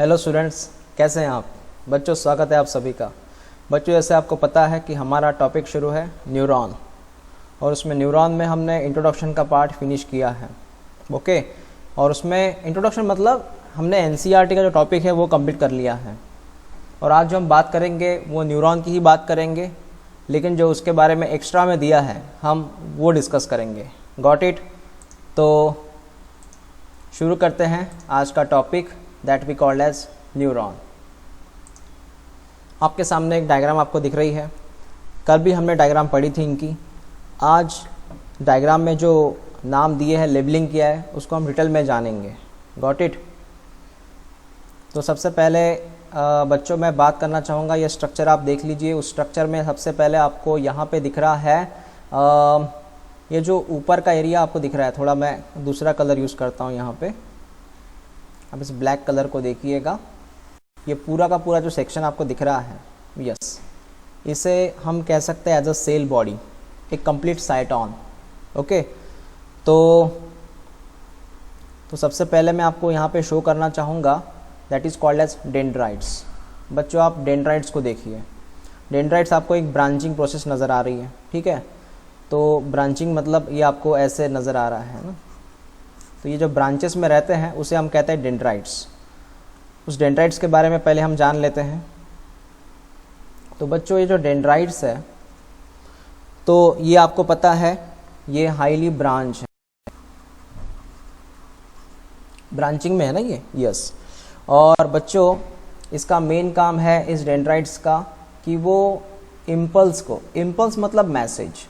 Hello students, कैसे हैं आप बच्चों। स्वागत है आप सभी का। बच्चों, जैसे आपको पता है कि हमारा टॉपिक शुरू है न्यूरॉन, और उसमें न्यूरॉन में हमने इंट्रोडक्शन का पार्ट फिनिश किया है। ओके, और उसमें इंट्रोडक्शन मतलब हमने एनसीईआरटी का जो टॉपिक है वो कंप्लीट कर लिया है। और आज जो हम बात करेंगे वो न्यूरॉन की ही बात करेंगे, लेकिन जो उसके बारे में एक्स्ट्रा में दिया है हम वो डिस्कस करेंगे। Got it. तो शुरू करते हैं आज का topic that we called as neuron. आपके सामने एक डायग्राम आपको दिख रही है। कल भी हमने डायग्राम पढ़ी थी इनकी। आज डायग्राम में जो नाम दिए हैं, लेबलिंग किया है, उसको हम डिटेल में जानेंगे। Got it. तो सबसे पहले बच्चों मैं बात करना चाहूँगा, ये स्ट्रक्चर आप देख लीजिए। उस स्ट्रक्चर में सबसे पहले आपको यहाँ पे दिख रहा है ये जो ऊपर का एरिया आपको दिख रहा है, थोड़ा मैं दूसरा कलर यूज़ करता हूँ यहाँ पे। अब इस ब्लैक कलर को देखिएगा, ये पूरा का पूरा जो सेक्शन आपको दिख रहा है, यस, इसे हम कह सकते हैं एज अ सेल बॉडी, एक कंप्लीट साइटोन। ओके, तो सबसे पहले मैं आपको यहाँ पे शो करना चाहूँगा that is called as dendrites. बच्चों, आप डेंड्राइट्स को देखिए। डेंड्राइट्स आपको एक ब्रांचिंग प्रोसेस नज़र आ रही है, ठीक है। तो ब्रांचिंग मतलब ये आपको ऐसे नज़र आ रहा है ना। तो ये जो ब्रांचेस में रहते हैं उसे हम कहते हैं डेंड्राइट्स। उस डेंड्राइट्स के बारे में पहले हम जान लेते हैं। तो बच्चों, ये जो डेंड्राइट्स है, तो ये आपको पता है ये हाईली ब्रांच है, ब्रांचिंग में है ना ये, यस। और बच्चों, इसका मेन काम है इस डेंड्राइट्स का कि वो इम्पल्स को, इम्पल्स मतलब मैसेज,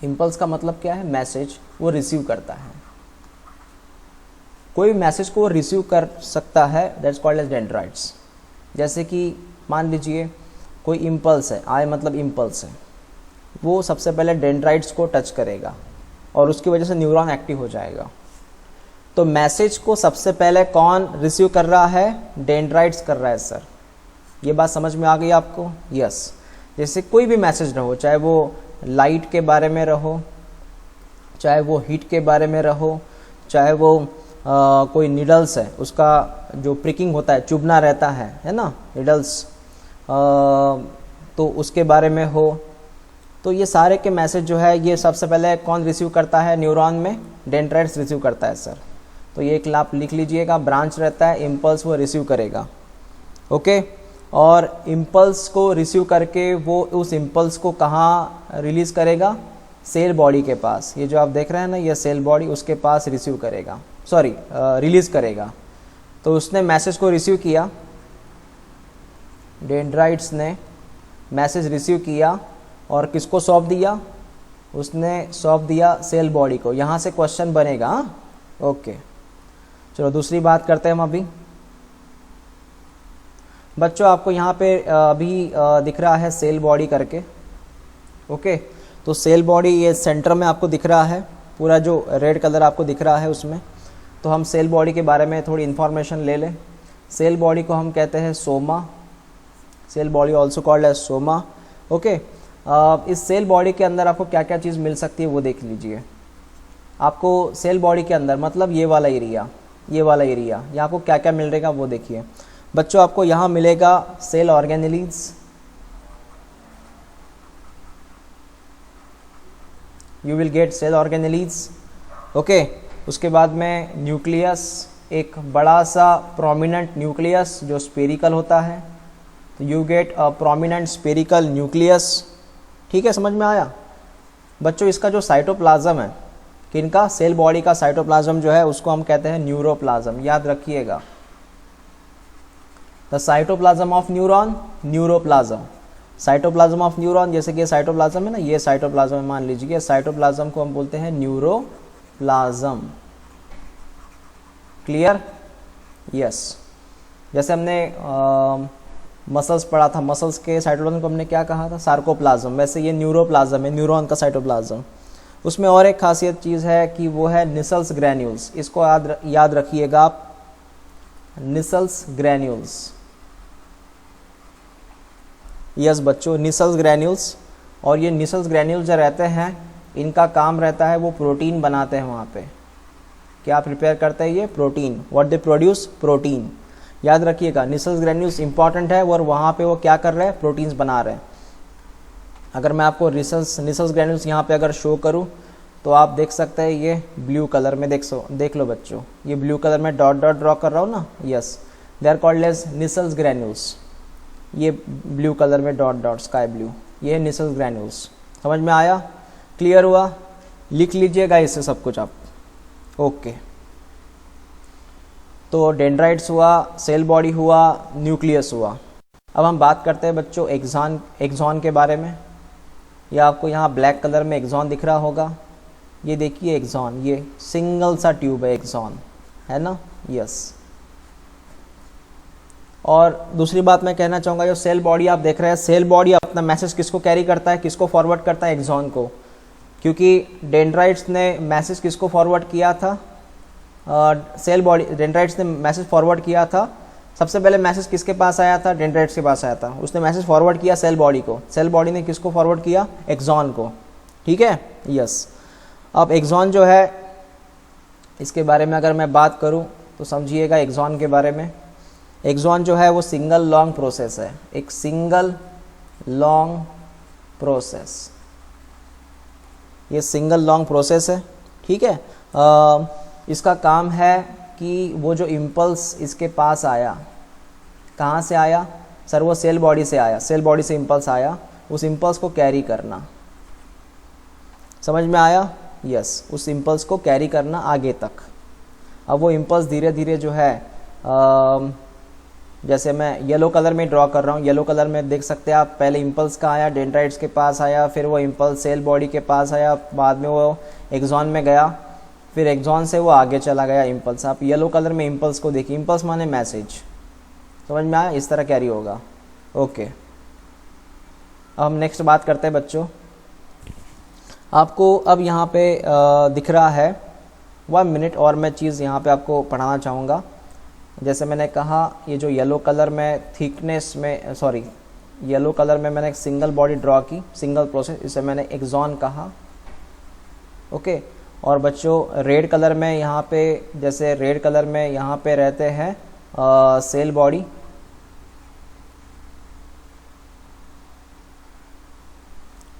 इम्पल्स का मतलब क्या है, मैसेज, वो रिसीव करता है। कोई भी मैसेज को वो रिसीव कर सकता है, दैट्स कॉल्ड एज डेंड्राइट्स। जैसे कि मान लीजिए कोई इम्पल्स है, आई मतलब इम्पल्स है, वो सबसे पहले डेंड्राइट्स को टच करेगा और उसकी वजह से न्यूरॉन एक्टिव हो जाएगा। तो मैसेज को सबसे पहले कौन रिसीव कर रहा है, डेंड्राइट्स कर रहा है सर। ये बात समझ में आ गई आपको, यस। जैसे कोई भी मैसेज रहो, चाहे वो लाइट के बारे में रहो, चाहे वो हीट के बारे में रहो, चाहे वो कोई नीडल्स है, उसका जो प्रिकिंग होता है, चुभना रहता है ना, नीडल्स, तो उसके बारे में हो, तो ये सारे के मैसेज जो है ये सबसे पहले कौन रिसीव करता है, न्यूरॉन में डेंड्राइट्स रिसीव करता है सर। तो ये एक आप लिख लीजिएगा, ब्रांच रहता है, इम्पल्स वो रिसीव करेगा। ओके, और इम्पल्स को रिसीव करके वो उस इम्पल्स को कहाँ रिलीज़ करेगा, सेल बॉडी के पास। ये जो आप देख रहे हैं ना, ये सेल बॉडी, उसके पास रिसीव करेगा, सॉरी रिलीज़ करेगा। तो उसने मैसेज को रिसीव किया, डेंड्राइट्स ने मैसेज रिसीव किया और किसको सौंप दिया, उसने सौंप दिया सेल बॉडी को। यहाँ से क्वेश्चन बनेगा, हाँ? ओके, चलो दूसरी बात करते हैं हम अभी। बच्चों, आपको यहाँ पे अभी दिख रहा है सेल बॉडी करके। ओके, तो सेल बॉडी ये सेंटर में आपको दिख रहा है, पूरा जो रेड कलर आपको दिख रहा है उसमें। तो हम सेल बॉडी के बारे में थोड़ी इन्फॉर्मेशन ले लें। सेल बॉडी को हम कहते हैं soma, cell body also called as soma. Okay, इस सेल बॉडी के अंदर आपको क्या क्या चीज़ मिल सकती है वो देख लीजिए। आपको सेल बॉडी के अंदर मतलब ये वाला एरिया, ये वाला एरिया, यहाँ आपको क्या क्या मिलेगा वो देखिए। बच्चों, आपको यहाँ मिलेगा cell organelles, you will get cell organelles. Okay, उसके बाद में न्यूक्लियस, एक बड़ा सा प्रोमिनेंट न्यूक्लियस जो स्पेरिकल होता है, तो you get a prominent spherical nucleus. ठीक है, समझ में आया बच्चों। इसका जो साइटोप्लाज्म है, किनका, सेल बॉडी का साइटोप्लाज्म जो है उसको हम कहते हैं न्यूरोप्लाज्म, याद रखिएगा। The cytoplasm of neuron, neuroplasm. Cytoplasm of neuron, जैसे कि साइटोप्लाज्म है ना, ये साइटोप्लाज्म है, मान लीजिए साइटोप्लाज्म को हम बोलते हैं न्यूरोप्लाज्म। Clear, yes. जैसे हमने मसल्स पढ़ा था, मसल्स के साइटोप्लाज्म को हमने क्या कहा था, सार्कोप्लाज्म। वैसे ये न्यूरोप्लाज्म है, न्यूरॉन का साइटोप्लाज्म। उसमें और एक खासियत चीज़ है कि वो है निसल्स ग्रैन्यूल्स। इसको याद रखिएगा आप, निसल्स ग्रैन्यूल्स। यस बच्चों, निसल्स ग्रैन्यूल्स। और ये निसल्स ग्रैन्यूल्स जो रहते हैं, इनका काम रहता है वो प्रोटीन बनाते हैं वहाँ पे। क्या प्रिपेयर करते हैं ये? Protein. What they produce? Protein. याद रखिएगा निसल्स ग्रैन्यूल्स इंपॉर्टेंट है और वहाँ पे वो क्या कर रहे हैं? प्रोटीन्स बना रहे हैं। अगर मैं आपको निसल्स ग्रैन्यूल्स यहाँ पे अगर शो करूँ तो आप देख सकते हैं ये ब्लू कलर में देख लो बच्चों, ये ब्लू कलर में डॉट डॉट ड्रॉ कर रहा हूँ ना, yes, they are called as Nissl's granules. ये ब्लू कलर में डॉट डॉट स्काई ब्लू, ये निसल्स ग्रैन्यूल्स। समझ में आया? क्लियर हुआ? लिख लीजिएगा इससे सब कुछ आप। ओके, तो डेंड्राइट्स हुआ, सेल बॉडी हुआ, न्यूक्लियस हुआ। अब हम बात करते हैं बच्चों एक्सॉन के बारे में। या आपको यहाँ ब्लैक कलर में एक्सॉन दिख रहा होगा, ये देखिए एक्सॉन, ये सिंगल सा ट्यूब है एक्सॉन, है ना, यस। और दूसरी बात मैं कहना चाहूँगा, जो सेल बॉडी आप देख रहे हैं, सेल बॉडी अपना मैसेज किसको कैरी करता है, किसको फॉरवर्ड करता है? एक्सॉन को। क्योंकि डेंड्राइट्स ने मैसेज किसको फॉरवर्ड किया था? सेल बॉडी, डेंड्राइट्स ने मैसेज फॉरवर्ड किया था। सबसे पहले मैसेज किसके पास आया था? डेंड्राइट्स के पास आया था। उसने मैसेज फॉरवर्ड किया सेल बॉडी को। सेल बॉडी ने किसको फॉरवर्ड किया? एक्सॉन को। ठीक है, यस। अब एक्सॉन जो है, इसके बारे में अगर मैं बात करूं तो समझिएगा एक्सॉन के बारे में। एक्सॉन जो है वो सिंगल लॉन्ग प्रोसेस है, एक सिंगल लॉन्ग प्रोसेस, ये सिंगल लॉन्ग प्रोसेस है। ठीक है, इसका काम है कि वो जो इम्पल्स इसके पास आया, कहाँ से आया सर? वो सेल बॉडी से आया, सेल बॉडी से इम्पल्स आया, उस इम्पल्स को कैरी करना। समझ में आया? यस, उस इम्पल्स को कैरी करना आगे तक। अब वो इम्पल्स धीरे धीरे जो है, जैसे मैं येलो कलर में ड्रॉ कर रहा हूँ, येलो कलर में देख सकते हैं आप, पहले इम्पल्स का आया, डेंड्राइट्स के पास आया, फिर वो इम्पल्स सेल बॉडी के पास आया, बाद में वो एक्सॉन में गया, फिर एक्सॉन से वो आगे चला गया इम्पल्स। आप येलो कलर में इम्पल्स को देखिए, इम्पल्स माने मैसेज। समझ में आया? इस तरह कैरी होगा। ओके, अब हम नेक्स्ट बात करते हैं बच्चों। आपको अब यहाँ पे दिख रहा है 1 मिनट, और मैं चीज़ यहाँ पे आपको पढ़ाना चाहूँगा। जैसे मैंने कहा, ये जो येलो कलर में थिकनेस में, सॉरी, येलो कलर में मैंने एक सिंगल बॉडी ड्रॉ की, सिंगल प्रोसेस, इसे मैंने एक्सॉन कहा। ओके, और बच्चों रेड कलर में यहाँ पे, जैसे रेड कलर में यहाँ पे रहते हैं सेल बॉडी,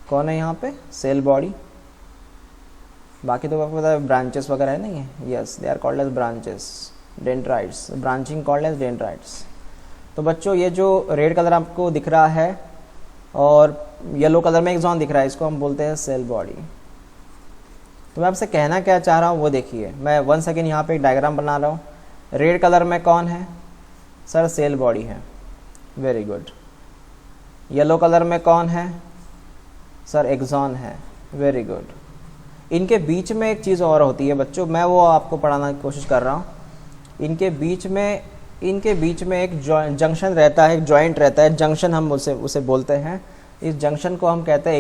कौन है यहाँ पे? Cell body. बाकी तो आपको पता है ब्रांचेस वगैरह है, नहीं है? Yes, they are called as branches, dendrites, branching called as dendrites. तो बच्चों ये जो रेड कलर आपको दिख रहा है और येलो कलर में एक्सॉन दिख रहा है, इसको हम बोलते हैं सेल बॉडी। तो मैं आपसे कहना क्या चाह रहा हूँ वो देखिए, मैं 1 सेकेंड यहाँ पे एक डायग्राम बना रहा हूँ। रेड कलर में कौन है सर? सेल बॉडी है, वेरी गुड। येलो कलर में कौन है सर? एक्सॉन है, वेरी गुड। इनके बीच में एक चीज़ और होती है बच्चों, मैं वो आपको पढ़ाने की कोशिश कर रहा हूँ। इनके बीच में एक जंक्शन रहता है, एक जॉइंट रहता है, जंक्शन हम उसे बोलते हैं। इस जंक्शन को हम कहते हैं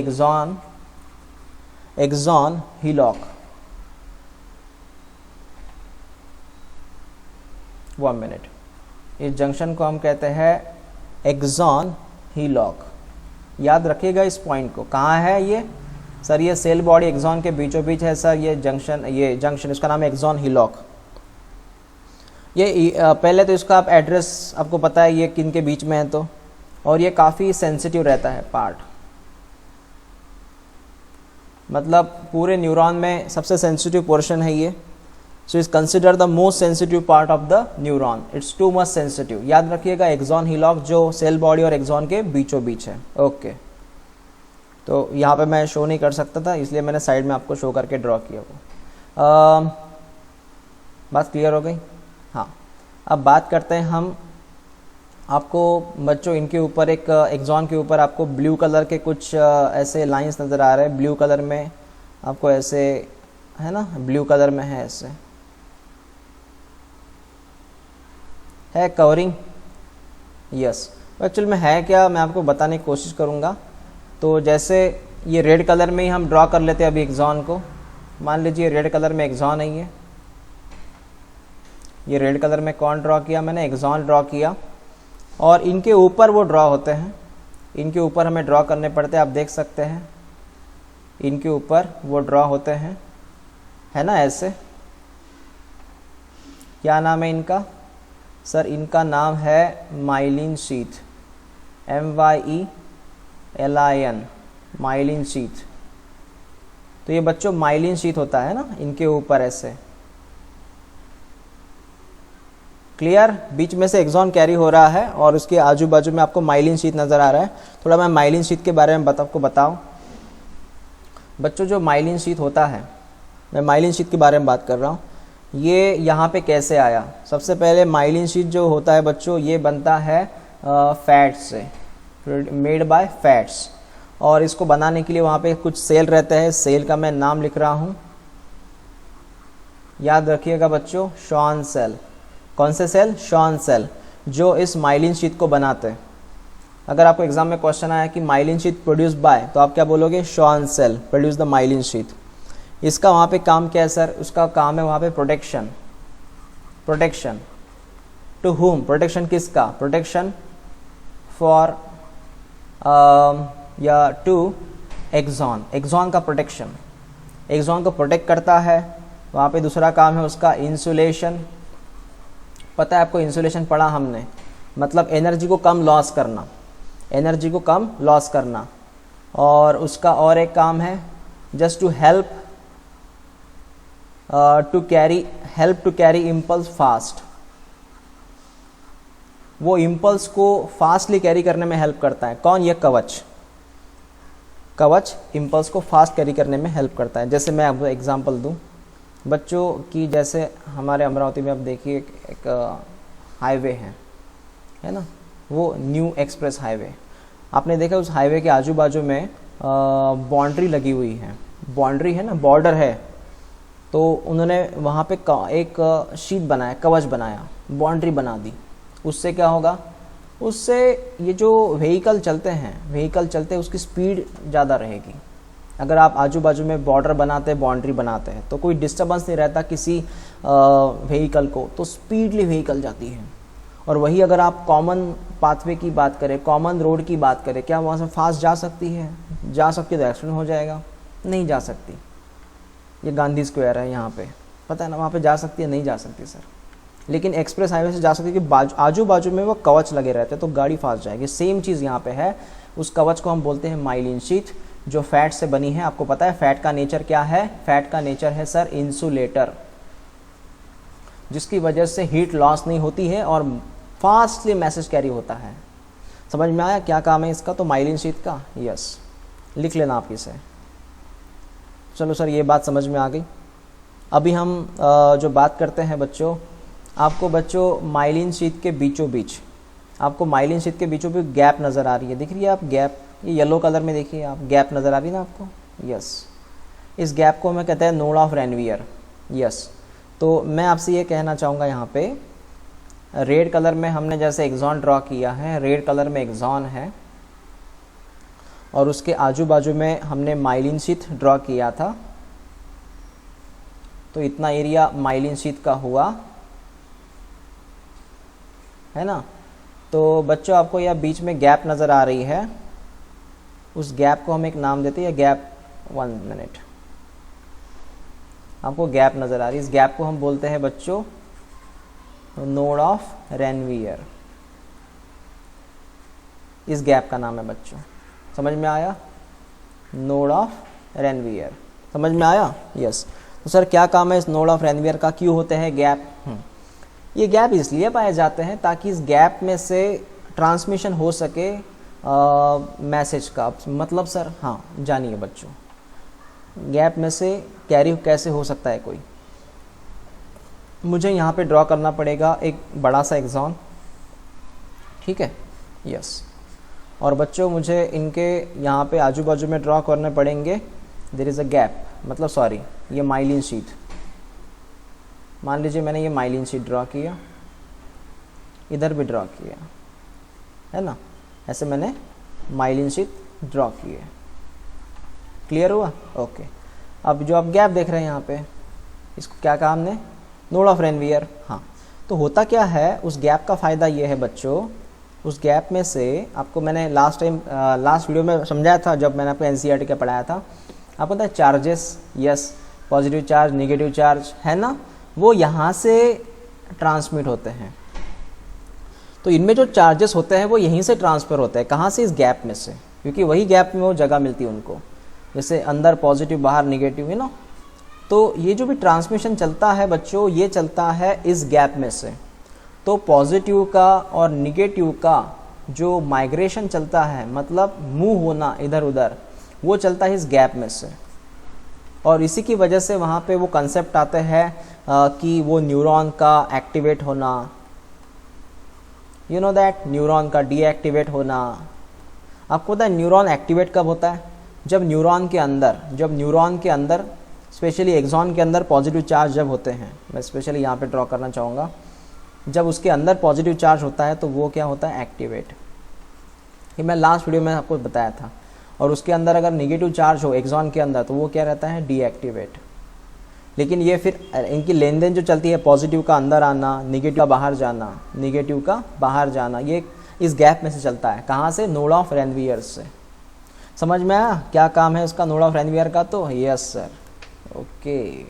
एक्सॉन हीलॉक। 1 मिनट, इस जंक्शन को हम कहते हैं एक्सॉन हीलॉक। याद रखिएगा इस पॉइंट को। कहाँ है ये सर? ये सेल बॉडी एक्सॉन के बीचों बीच है सर, ये जंक्शन, इसका नाम है एक्सॉन हीलॉक। ये पहले तो इसका आप एड्रेस आपको पता है ये किन के बीच में है, तो और ये काफ़ी सेंसिटिव रहता है पार्ट, मतलब पूरे न्यूरॉन में सबसे सेंसिटिव पोर्शन है ये। So is consider the most sensitive part of the neuron, it's too much sensitive. याद रखिएगा एक्सॉन हीलॉक जो सेल बॉडी और एक्सॉन के बीचों बीच है। ओके, तो यहाँ पे मैं शो नहीं कर सकता था, इसलिए मैंने साइड में आपको शो करके ड्रॉ किया वो। बात क्लियर हो गई? हाँ, अब बात करते हैं हम। आपको बच्चों इनके ऊपर एक एक्सॉन के ऊपर आपको ब्लू कलर के कुछ ऐसे लाइंस नज़र आ रहे हैं। ब्लू कलर में आपको ऐसे है ना, ब्लू कलर में है, ऐसे है कवरिंग। यस, एक्चुअल में है क्या मैं आपको बताने की कोशिश करूँगा। तो जैसे ये रेड कलर में ही हम ड्रॉ कर लेते हैं अभी एक्सॉन को। मान लीजिए रेड कलर में एक्सॉन है, ये रेड कलर में कौन ड्रॉ किया मैंने? एक्सॉन ड्रॉ किया। और इनके ऊपर वो ड्रॉ होते हैं, इनके ऊपर हमें ड्रॉ करने पड़ते हैं। आप देख सकते हैं इनके ऊपर वो ड्रॉ होते हैं, है ना, ऐसे। क्या नाम है इनका? सर इनका नाम है myelin sheath, MYELIN, myelin sheath. तो ये बच्चों माइलिन शीथ होता है ना इनके ऊपर ऐसे। क्लियर? बीच में से एक्सॉन कैरी हो रहा है और उसके आजू बाजू में आपको माइलिन शीथ नज़र आ रहा है। थोड़ा मैं माइलिन शीथ के बारे में आपको बताऊं। बच्चों जो माइलिन शीथ होता है, मैं माइलिन शीथ के बारे में बात कर रहा हूँ। ये यहाँ पे कैसे आया? सबसे पहले माइलिन शीथ जो होता है बच्चों, ये बनता है फैट से, मेड बाय फैट्स। और इसको बनाने के लिए वहाँ पे कुछ सेल रहते हैं। सेल का मैं नाम लिख रहा हूँ, याद रखिएगा बच्चों, शॉन सेल। कौन से सेल? शॉन सेल, जो इस माइलिन शीथ को बनाते हैं। अगर आपको एग्जाम में क्वेश्चन आया कि माइलिन शीथ प्रोड्यूस बाय, तो आप क्या बोलोगे? Schwann cell produce the myelin sheath. इसका वहाँ पे काम क्या है सर? उसका काम है वहाँ पे protection. Protection to whom? Protection किसका? प्रोटेक्शन फॉर या टू एक्सॉन, एक्सॉन का प्रोटेक्शन। एक्सॉन को प्रोटेक्ट करता है। वहाँ पे दूसरा काम है उसका इंसुलेशन। पता है आपको, इंसुलेशन पढ़ा हमने, मतलब एनर्जी को कम लॉस करना, एनर्जी को कम लॉस करना। और उसका और एक काम है just to help to carry impulse fast. वो इम्पल्स को फास्टली कैरी करने में हेल्प करता है। कौन? ये कवच। कवच इम्पल्स को फास्ट कैरी करने में हेल्प करता है। जैसे मैं आपको एग्जांपल दूं बच्चों की, जैसे हमारे अमरावती में आप देखिए एक हाईवे है ना, वो न्यू एक्सप्रेस हाईवे। आपने देखा उस हाईवे के आजू बाजू में बाउंड्री लगी हुई है। बाउंड्री है ना, बॉर्डर है। तो उन्होंने वहाँ पे एक शीट बनाया, कवच बनाया, बाउंड्री बना दी। उससे क्या होगा? उससे ये जो व्हीकल चलते उसकी स्पीड ज़्यादा रहेगी। अगर आप आजू बाजू में बॉर्डर बनाते हैं, बाउंड्री बनाते हैं, तो कोई डिस्टर्बेंस नहीं रहता किसी व्हीकल को, तो स्पीडली व्हीकल जाती है। और वही अगर आप कॉमन पाथवे की बात करें, कॉमन रोड की बात करें, क्या वहाँ से फास्ट जा सकती है? जा सकती है तो एक्सीडेंट हो जाएगा। नहीं जा सकती। ये गांधी स्क्वायर है यहाँ पे, पता है ना, वहाँ पे जा सकती है? नहीं जा सकती सर। लेकिन एक्सप्रेस हाईवे से जा सकती है कि आजू बाजू में वो कवच लगे रहते हैं, तो गाड़ी फास्ट जाएगी। सेम चीज़ यहाँ पे है। उस कवच को हम बोलते हैं माइलिन शीथ, जो फैट से बनी है। आपको पता है फैट का नेचर क्या है? फैट का नेचर है सर इंसुलेटर, जिसकी वजह से हीट लॉस नहीं होती है और फास्टली मैसेज कैरी होता है। समझ में आया क्या काम है इसका? तो माइलिन शीथ का, यस, लिख लेना आप इसे। चलो सर, ये बात समझ में आ गई। अभी हम जो बात करते हैं बच्चों, आपको बच्चों माइलिन शीथ के बीचों बीच, आपको माइलिन शीथ के बीचों बीच गैप नज़र आ रही है, दिख रही है आप गैप? ये येलो कलर में देखिए आप, गैप नज़र आ रही है ना आपको? यस। इस गैप को हमें कहते हैं नोड ऑफ रेनवियर। यस। तो मैं आपसे ये कहना चाहूँगा, यहाँ पे रेड कलर में हमने जैसे एक्सॉन ड्रॉ किया है, रेड कलर में एक्सॉन है और उसके आजू बाजू में हमने माइलिन शीथ ड्रॉ किया था। तो इतना एरिया माइलिन शीथ का हुआ, है ना। तो बच्चों आपको यह बीच में गैप नज़र आ रही है, उस गैप को हम एक नाम देते हैं गैप। 1 मिनट, आपको गैप नज़र आ रही है, इस गैप को हम बोलते हैं बच्चों नोड ऑफ रेनवियर। इस गैप का नाम है बच्चों, समझ में आया? नोड ऑफ रेनवियर, समझ में आया? यस। तो सर क्या काम है इस नोड ऑफ रेनवियर का? क्यों होते हैं गैप? ये गैप इसलिए पाए जाते हैं ताकि इस गैप में से ट्रांसमिशन हो सके मैसेज का। मतलब सर, हाँ जानिए बच्चों, गैप में से कैरी कैसे हो सकता है कोई? मुझे यहाँ पे ड्रॉ करना पड़ेगा एक बड़ा सा एक्सॉन, ठीक है? यस। और बच्चों मुझे इनके यहाँ पे आजू बाजू में ड्रॉ करने पड़ेंगे, देयर इज़ अ गैप, मतलब सॉरी, ये माइलिन शीथ। मान लीजिए मैंने ये माइलिन शीट ड्रॉ किया, इधर भी ड्रॉ किया, है ना, ऐसे मैंने माइलिन शीट ड्रॉ की है। क्लियर हुआ? ओके। अब जो आप गैप देख रहे हैं यहाँ पे, इसको क्या कहा हमने? Node of Ranvier. हाँ, तो होता क्या है, उस गैप का फ़ायदा ये है बच्चों, उस गैप में से आपको मैंने लास्ट वीडियो में समझाया था, जब मैंने आपको एनसीईआरटी का पढ़ाया था। आपको पता है charges, yes, positive charge, negative charge, है ना, वो यहाँ से ट्रांसमिट होते हैं। तो इनमें जो चार्जेस होते हैं वो यहीं से ट्रांसफ़र होते हैं, कहाँ से? इस गैप में से, क्योंकि वही गैप में वो जगह मिलती है उनको, जैसे अंदर पॉजिटिव बाहर निगेटिव, है ना। तो ये जो भी ट्रांसमिशन चलता है बच्चों, ये चलता है इस गैप में से। तो पॉजिटिव का और निगेटिव का जो माइग्रेशन चलता है, मतलब मूव होना इधर उधर, वो चलता है इस गैप में से। और इसी की वजह से वहाँ पे वो कंसेप्ट आते हैं कि वो न्यूरॉन का एक्टिवेट होना, यू नो दैट, न्यूरॉन का डीएक्टिवेट होना। आपको पता है न्यूरॉन एक्टिवेट कब होता है? जब न्यूरॉन के अंदर स्पेशली एक्सॉन के अंदर पॉजिटिव चार्ज जब होते हैं, मैं स्पेशली यहाँ पे ड्रॉ करना चाहूँगा, जब उसके अंदर पॉजिटिव चार्ज होता है तो वो क्या होता है? एक्टिवेट। ये मैं लास्ट वीडियो में आपको बताया था। और उसके अंदर अगर निगेटिव चार्ज हो एक्सॉन के अंदर तो वो क्या रहता है? डीएक्टिवेट। लेकिन ये फिर इनकी लेन देन जो चलती है, पॉजिटिव का अंदर आना, निगेटिव का बाहर जाना, ये इस गैप में से चलता है। कहाँ से? नोड ऑफ रेनवियर से। समझ में आया क्या काम है उसका, नोड ऑफ रेनवियर का? तो यस सर, ओके।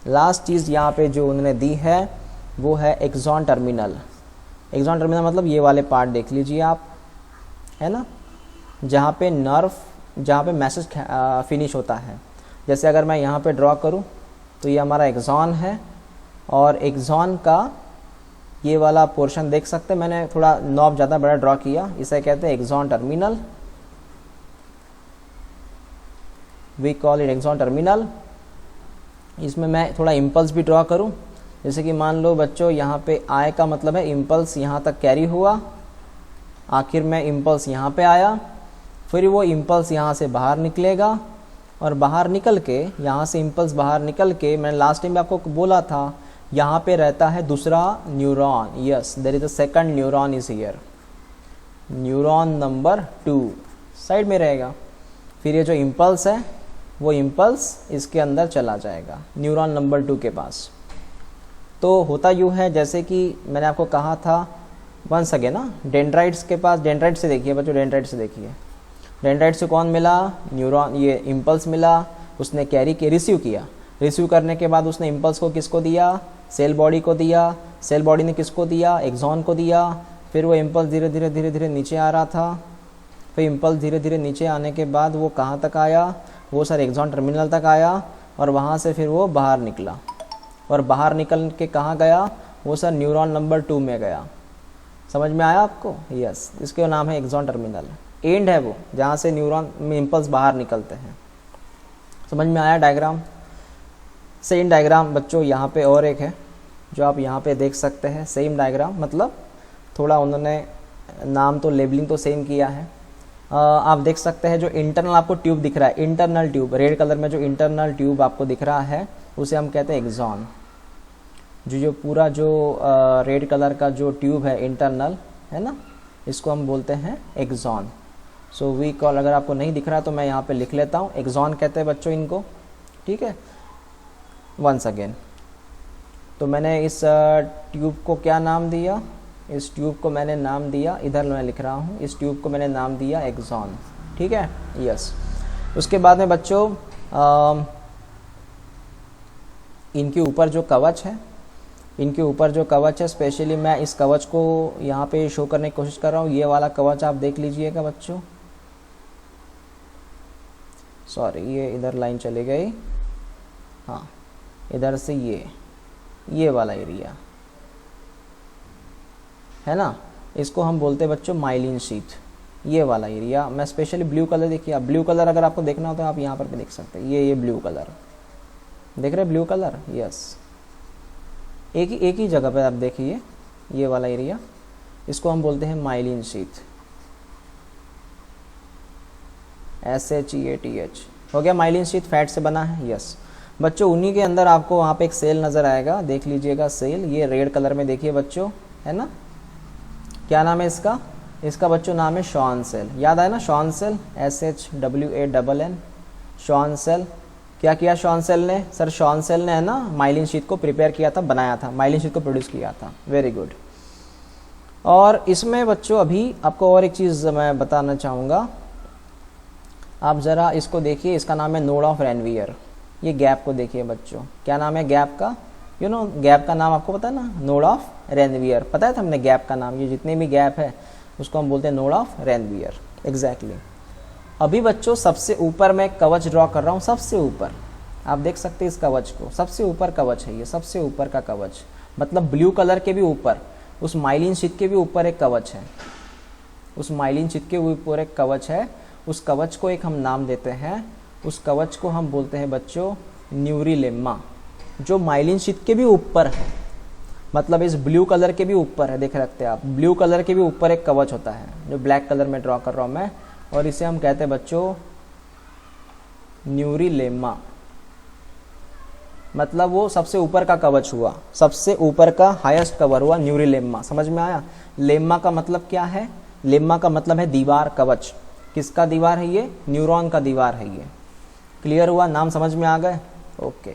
लास्ट चीज़ यहाँ पे जो उन्होंने दी है वो है एक्सॉन टर्मिनल। एक्सॉन टर्मिनल मतलब ये वाले पार्ट देख लीजिए आप, है ना, जहाँ पे मैसेज फिनिश होता है। जैसे अगर मैं यहाँ पे ड्रॉ करूँ तो ये हमारा एक्सॉन है, और एक्सॉन का ये वाला पोर्शन देख सकते हैं, मैंने थोड़ा नॉब ज़्यादा बड़ा ड्रॉ किया, इसे कहते हैं axon terminal, we call it axon terminal. इसमें मैं थोड़ा इम्पल्स भी ड्रॉ करूँ, जैसे कि मान लो बच्चों यहाँ पे आई का मतलब है इम्पल्स यहाँ तक कैरी हुआ, आखिर में इम्पल्स यहाँ पे आया, फिर वो इम्पल्स यहाँ से बाहर निकलेगा, और बाहर निकल के यहाँ से इम्पल्स बाहर निकल के, मैंने लास्ट टाइम आपको बोला था यहाँ पे रहता है दूसरा neuron. Yes, there is a second neuron is here, neuron number 2 side में रहेगा। फिर ये जो इम्पल्स है वो इम्पल्स इसके अंदर चला जाएगा न्यूरॉन नंबर 2 के पास। तो होता यूँ है, जैसे कि मैंने आपको कहा था वंस अगेन ना, डेंड्राइट्स के पास, डेंड्राइट से देखिए बच्चों, डेंड्राइट से देखिए, डेंड्राइट से कौन मिला? न्यूरॉन, ये इम्पल्स मिला, उसने कैरी के रिसीव किया, रिसीव करने के बाद उसने इम्पल्स को किसको दिया? सेल बॉडी को दिया, सेल बॉडी ने किसको दिया? एक्सॉन को दिया। फिर वो इम्पल्स धीरे धीरे नीचे आ रहा था, फिर इम्पल्स धीरे धीरे नीचे आने के बाद वो कहाँ तक आया? वो सर एक्सॉन टर्मिनल तक आया, और वहाँ से फिर वो बाहर निकला, और बाहर निकल के कहाँ गया? वो सर न्यूरॉन नंबर 2 में गया। समझ में आया आपको? यस, इसके नाम है एक्सॉन टर्मिनल। एंड है वो जहाँ से न्यूरॉन में इम्पल्स बाहर निकलते हैं। समझ में आया डायग्राम? सेम डायग्राम बच्चों यहाँ पे और एक है जो आप यहाँ पे देख सकते हैं, सेम डायग्राम, मतलब थोड़ा उन्होंने नाम तो लेबलिंग तो सेम किया है। आप देख सकते हैं जो इंटरनल आपको ट्यूब दिख रहा है, इंटरनल ट्यूब रेड कलर में जो इंटरनल ट्यूब आपको दिख रहा है उसे हम कहते हैं एक्सॉन। जो पूरा जो रेड कलर का जो ट्यूब है इंटरनल, है ना, इसको हम बोलते हैं एक्सॉन। सो वी कॉल, अगर आपको नहीं दिख रहा तो मैं यहाँ पे लिख लेता हूँ, एक्सॉन कहते हैं बच्चों इनको, ठीक है। वंस अगेन, तो मैंने इस ट्यूब को क्या नाम दिया? इस ट्यूब को मैंने नाम दिया, इधर मैं लिख रहा हूँ, इस ट्यूब को मैंने नाम दिया एक्सॉन, ठीक है। यस, उसके बाद में बच्चों इनके ऊपर जो कवच है, इनके ऊपर जो कवच है, स्पेशली मैं इस कवच को यहाँ पे शो करने की कोशिश कर रहा हूँ। ये वाला कवच आप देख लीजिएगा बच्चों, सॉरी ये इधर लाइन चली गई, हाँ इधर से ये वाला एरिया है ना, इसको हम बोलते हैं बच्चों माइलिन शीथ। ये वाला एरिया मैं स्पेशली ब्लू कलर, देखिए आप ब्लू कलर अगर आपको देखना हो तो आप यहाँ पर भी देख सकते हैं, ये ब्लू कलर देख रहे हैं, ब्लू कलर। यस, एक ही जगह पे आप देखिए, ये वाला एरिया, इसको हम बोलते हैं माइलिन शीथ, SHEATH हो गया। माइलिन शीथ फैट से बना है। यस बच्चों, उन्हीं के अंदर आपको वहाँ पे एक सेल नज़र आएगा, देख लीजिएगा सेल, ये रेड कलर में देखिए बच्चों, है ना। क्या नाम है इसका? इसका बच्चों नाम है शॉन सेल। याद आया ना, Schwann cell, SHWANN, Schwann cell. क्या किया शॉन सेल ने? सर शॉन सेल ने, है ना, माइलिन शीथ को प्रिपेयर किया था, बनाया था, माइलिन शीथ को प्रोड्यूस किया था। Very good. और इसमें बच्चों अभी आपको और एक चीज़ मैं बताना चाहूँगा, आप ज़रा इसको देखिए, इसका नाम है नोड ऑफ रेनवियर। ये गैप को देखिए बच्चों, क्या नाम है गैप का? यू नो गैप का नाम आपको पता है ना, नोड ऑफ रेनवियर, पता है था हमने गैप का नाम, ये जितने भी गैप है उसको हम बोलते हैं नोड ऑफ रेनवियर। एग्जैक्टली। अभी बच्चों सबसे ऊपर मैं कवच ड्रॉ कर रहा हूँ, सबसे ऊपर आप देख सकते हैं इस कवच को, सबसे ऊपर कवच है ये, सबसे ऊपर का कवच, मतलब ब्लू कलर के भी ऊपर, उस माइलिन शीट के भी ऊपर एक कवच है, उस माइलिन शीट के ऊपर एक कवच है। उस कवच को एक हम नाम देते हैं, उस कवच को हम बोलते हैं बच्चों न्यूरीलेम्मा, जो माइलिन शीट के भी ऊपर है, मतलब इस ब्लू कलर के भी ऊपर है। देख रखते हैं आप, ब्लू कलर के भी ऊपर एक कवच होता है जो ब्लैक कलर में ड्रॉ कर रहा हूँ मैं, और इसे हम कहते हैं बच्चों न्यूरीलेम्मा, मतलब वो सबसे ऊपर का कवच हुआ, सबसे ऊपर का हाईएस्ट कवर हुआ न्यूरीलेम्मा। समझ में आया? लेम्मा का मतलब क्या है? लेम्मा का मतलब है दीवार, कवच। किसका दीवार है ये? न्यूरॉन का दीवार है ये। क्लियर हुआ? नाम समझ में आ गए? ओके।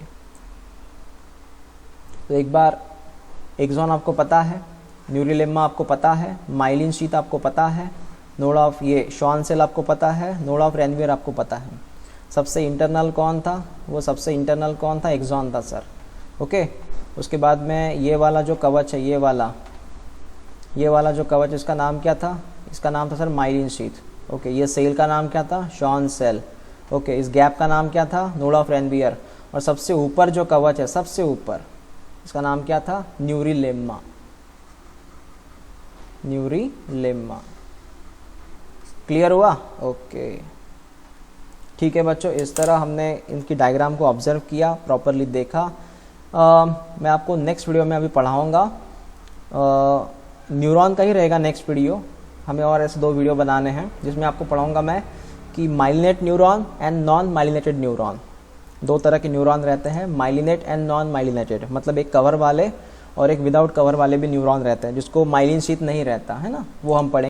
तो एक बार एक्सॉन आपको पता है, न्यूरीलेम्मा आपको पता है, माइलिन शीट आपको पता है, नोड ऑफ ये शॉन सेल आपको पता है, नोड ऑफ रेनवियर आपको पता है। सबसे इंटरनल कौन था? वो सबसे इंटरनल कौन था? एक्सॉन था सर। ओके। उसके बाद में ये वाला जो कवच है, ये वाला जो कवच, इसका नाम क्या था? इसका नाम था सर माइलिन शीट। ओके। ये सेल का नाम क्या था? Schwann cell. ओके। इस गैप का नाम क्या था? Node of Ranvier. और सबसे ऊपर जो कवच है, सबसे ऊपर, इसका नाम क्या था? न्यूरीलेम्मा। न्यूरीलेम्मा। क्लियर हुआ? ओके। ठीक है बच्चों, इस तरह हमने इनकी डायग्राम को ऑब्जर्व किया, प्रॉपरली देखा। मैं आपको नेक्स्ट वीडियो में अभी पढ़ाऊँगा, न्यूरॉन का ही रहेगा नेक्स्ट वीडियो। हमें और ऐसे 2 वीडियो बनाने हैं जिसमें आपको पढ़ाऊँगा मैं कि myelinate neuron and non myelinated neuron, 2 तरह के न्यूरॉन रहते हैं, माइलिनेट एंड नॉन माइलिनेटेड, मतलब एक कवर वाले और एक विदाउट कवर वाले भी न्यूरॉन रहते हैं, जिसको माइलिन शीट नहीं रहता है ना, वो हम पढ़ेंगे।